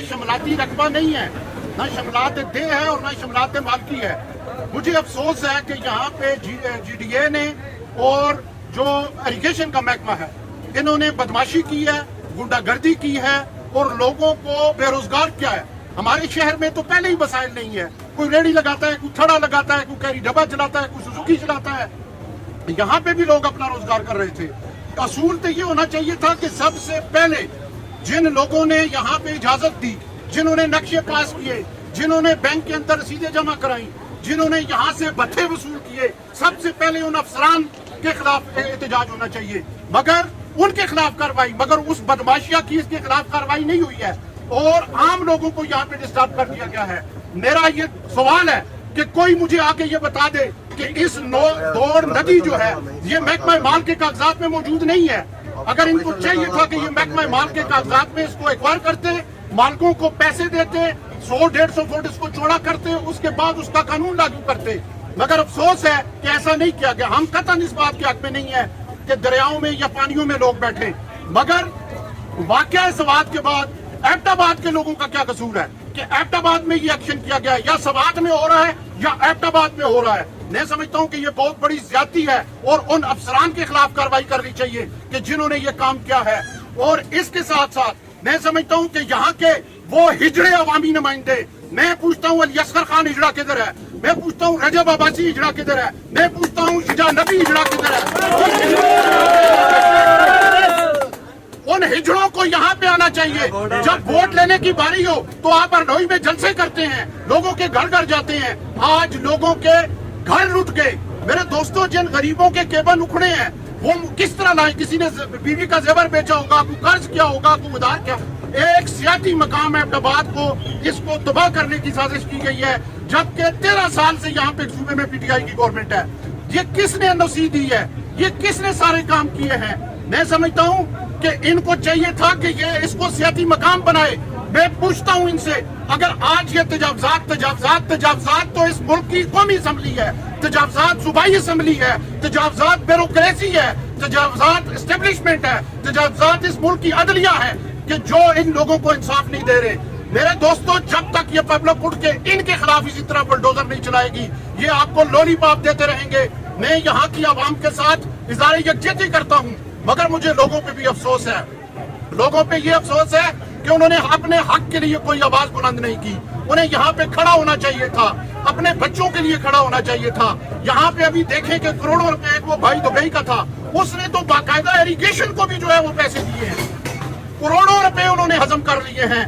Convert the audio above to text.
शमलाती रकबा नहीं है, ना शमलात दे है और ना शमलात मालकी है। मुझे अफसोस है कि यहाँ पे GDA ने और जो इरिगेशन का महकमा है, इन्होंने बदमाशी की है, गुंडागर्दी की है और लोगों को बेरोजगार किया है। हमारे शहर में तो पहले ही वसाइल नहीं है, कोई रेडी लगाता है, कोई थड़ा लगाता है, कोई कैरी डब्बा चलाता है, कोई सुजुकी चलाता है। यहाँ पे भी लोग अपना रोजगार कर रहे थे। असूल तो ये होना चाहिए था कि सबसे पहले जिन लोगों ने यहाँ पे इजाजत दी, जिन्होंने नक्शे पास किए, जिन्होंने बैंक के अंदर रसीदें जमा कराई, जिन्होंने यहाँ से भत्ते वसूल किए, सबसे पहले उन अफसरान के खिलाफ एहतजाज होना चाहिए। मगर उनके खिलाफ कार्रवाई, मगर उस बदमाशिया की इसके खिलाफ कार्रवाई नहीं हुई है और आम लोगों को यहाँ पे डिस्टर्ब कर दिया गया है। मेरा ये सवाल है कि कोई मुझे आके ये बता दे कि इस दौड़ नदी जो है ये महकमा माल के कागजात में मौजूद नहीं है। अगर इनको चाहिए था कि ये महकमा माल के कागजात में इसको एक्वायर करते, मालकों को पैसे देते, 100-150 फुट इसको चौड़ा करते, उसके बाद उसका कानून लागू करते। मगर अफसोस है कि ऐसा नहीं किया गया। हम कतई इस बात के हक में नहीं है कि दरियाओं में या पानियों में लोग बैठे, मगर वाकया सवात के बाद एबटाबाद के लोगों का क्या कसूर है कि एबटाबाद में ये एक्शन किया गया है, या सवात में हो रहा है या एबटाबाद में हो रहा है। मैं समझता हूँ कि ये बहुत बड़ी ज्यादती है और उन अफसरान के खिलाफ कार्रवाई करनी चाहिए कि जिन्होंने ये काम किया है। और इसके साथ साथ मैं समझता हूँ कि यहाँ के वो हिजड़े अवामी नुमाइंदे, मैं पूछता हूँ अली असगर खान हिजड़ा किधर है, मैं पूछता हूँ रजब अब्बासी हिजड़ा किधर है, मैं पूछता हूँ शिजा नबी हिजड़ा किधर है। उन हिजड़ों को यहाँ पे आना चाहिए। जब वोट लेने की बारी हो तो आप हरदोई में जलसे करते हैं, लोगों के घर घर जाते हैं। आज लोगों के घर लुट गए। मेरे दोस्तों, जिन गरीबों के केबल उखड़े हैं वो किस तरह लाए? किसी ने बीवी का जेवर बेचा होगा, कोई कर्ज किया होगा, कोई उधार किया। एक सियासी मकाम है एबटाबाद को, इसको तबाह करने की साजिश की गई है, जबकि 13 साल से यहाँ पे सूबे में PTI की गवर्नमेंट है। ये किसने NOC दी है? ये किसने सारे काम किए हैं? मैं समझता हूँ कि इनको चाहिए था कि ये इसको सियासी मकाम बनाए। मैं पूछता हूँ इनसे, अगर आज ये तजावजात तो इस मुल्क की कौमी असम्बली है, तजावजात सूबाई असम्बली है, तजावजात ब्यूरोक्रेसी है, तजावजात एस्टेब्लिशमेंट है, तजावजात इस मुल्क की अदलिया है कि जो इन लोगों को इंसाफ नहीं दे रहे। मेरे दोस्तों, जब तक ये पब्लिक उठ के इनके खिलाफ इसी तरह बुलडोजर नहीं चलाएगी, ये आपको लॉलीपॉप देते रहेंगे। मैं यहाँ की आवाम के साथ इज़हार यकजहती करता हूँ, मगर मुझे लोगों पे भी अफसोस है। लोगों पे ये अफसोस है कि उन्होंने अपने हक के लिए कोई आवाज बुलंद नहीं की। उन्हें यहाँ पे खड़ा होना चाहिए था, अपने बच्चों के लिए खड़ा होना चाहिए था। यहाँ पे अभी देखें कि करोड़ों रुपए वो भाई दुबई का था, उसने तो बाकायदा इरिगेशन को भी जो है वो पैसे दिए हैं, करोड़ों रुपए उन्होंने हजम कर लिए हैं।